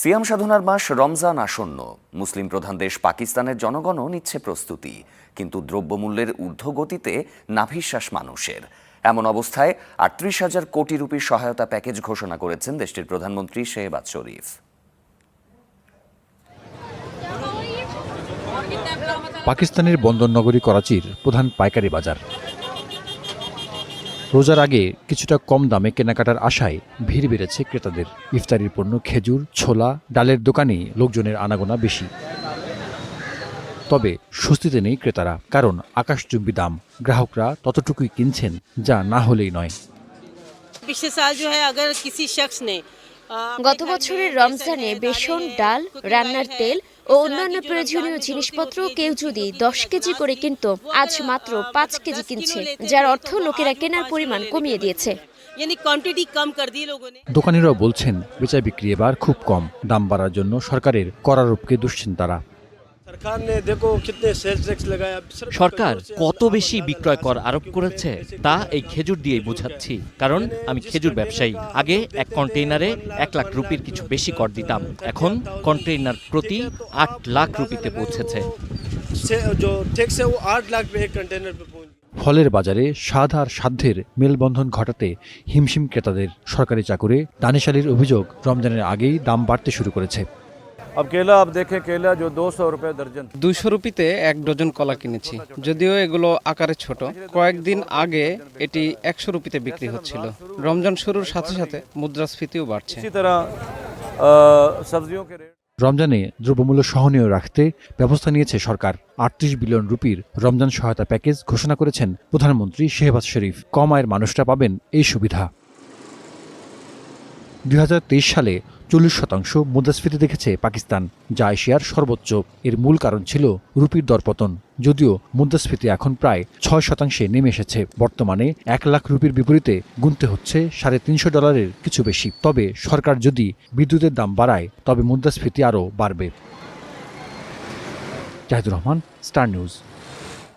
সিয়াম সাধনার মাস রমজান আসন্ন। মুসলিম প্রধান দেশ পাকিস্তানের জনগণও নিচ্ছে প্রস্তুতি, কিন্তু দ্রব্যমূল্যের ঊর্ধ্বগতিতে নাভিশ্বাস মানুষের। এমন অবস্থায় ৩৮,০০০ কোটি রুপির সহায়তা প্যাকেজ ঘোষণা করেছেন দেশটির প্রধানমন্ত্রী শেহবাজ শরীফ। পাকিস্তানের বন্দরনগরী করাচির প্রধান পাইকারি বাজার। রোজার আগে কিছুটা কম দামে কেনাকাটার আশায় ভিড় বেড়েছে ক্রেতাদের। ইফতারির পণ্য খেজুর, ছোলা, ডালের দোকানে লোকজনের আনাগোনা বেশি। তবে স্বস্তিতে নেই ক্রেতারা, কারণ আকাশচুম্বী দাম। গ্রাহকরা ততটুকুই কিনছেন যা না হলেই নয়। গত বছরের রমজানে বেসন, ডাল, রান্নার তেল ও অন্যান্য প্রয়োজনীয় জিনিসপত্র কেউ যদি 10 কেজি করে কিনত, আজ মাত্র 5 কেজি কিনছে, যার অর্থ লোকেরা কেনার পরিমাণ কমিয়ে দিয়েছে। দোকানিরাও বলছেন বেচা বিক্রি এবার খুব কম। দাম বাড়ার জন্য সরকারের করারোপকে দুষছেন তারা। সরকার কত বেশি বিক্রয় কর আরোপ করেছে তা এই খেজুর দিয়েই বোঝাচ্ছি, কারণ আমি খেজুর ব্যবসায়ী। আগে এক কন্টেইনারে 1 লাখ রুপির কিছু বেশি কর দিতাম, এখন কন্টেইনার প্রতি 8 লাখ রুপিতে পৌঁছেছে। ফলের বাজারে স্বাদ আর সাধ্যের মেলবন্ধন ঘটাতে হিমশিম ক্রেতাদের। সরকারি চাকুরে দানিশ আলীর অভিযোগ, রমজানের আগেই দাম বাড়তে শুরু করেছে। अब केला आप देखें केला जो 200 रुपए दर्जन 200 রুপিতে 1 ডজন কলা কিনেছি। যদিও এগুলো আকারে ছোট, কয়েকদিন আগে এটি 100 রুপিতে বিক্রি হচ্ছিল। রমজান শুরুর সাথে সাথে মুদ্রাস্ফীতিও বাড়ছে। इसी तरह सब्जियों के रेट। রমজানে দ্রব্যমূল্য সহনীয় রাখতে ব্যবস্থা নিয়েছে সরকার। ৩৮ বিলিয়ন রুপির রমজান সহায়তা প্যাকেজ ঘোষণা করেছেন প্রধানমন্ত্রী শেহবাজ শরীফ। কম আয়ের মানুষরা পাবেন এই সুবিধা। ২০২৩ সালে ৪০% মুদ্রাস্ফীতি দেখেছে পাকিস্তান, যা এশিয়ার সর্বোচ্চ। এর মূল কারণ ছিল রুপির দরপতন। যদিও মুদ্রাস্ফীতি এখন প্রায় ৬% নেমে এসেছে। বর্তমানে ১ লাখ রুপির বিপরীতে গুনতে হচ্ছে $৩৫০ কিছু বেশি। তবে সরকার যদি বিদ্যুতের দাম বাড়ায়, তবে মুদ্রাস্ফীতি আরও বাড়বে। Zahidur Rahman, star news.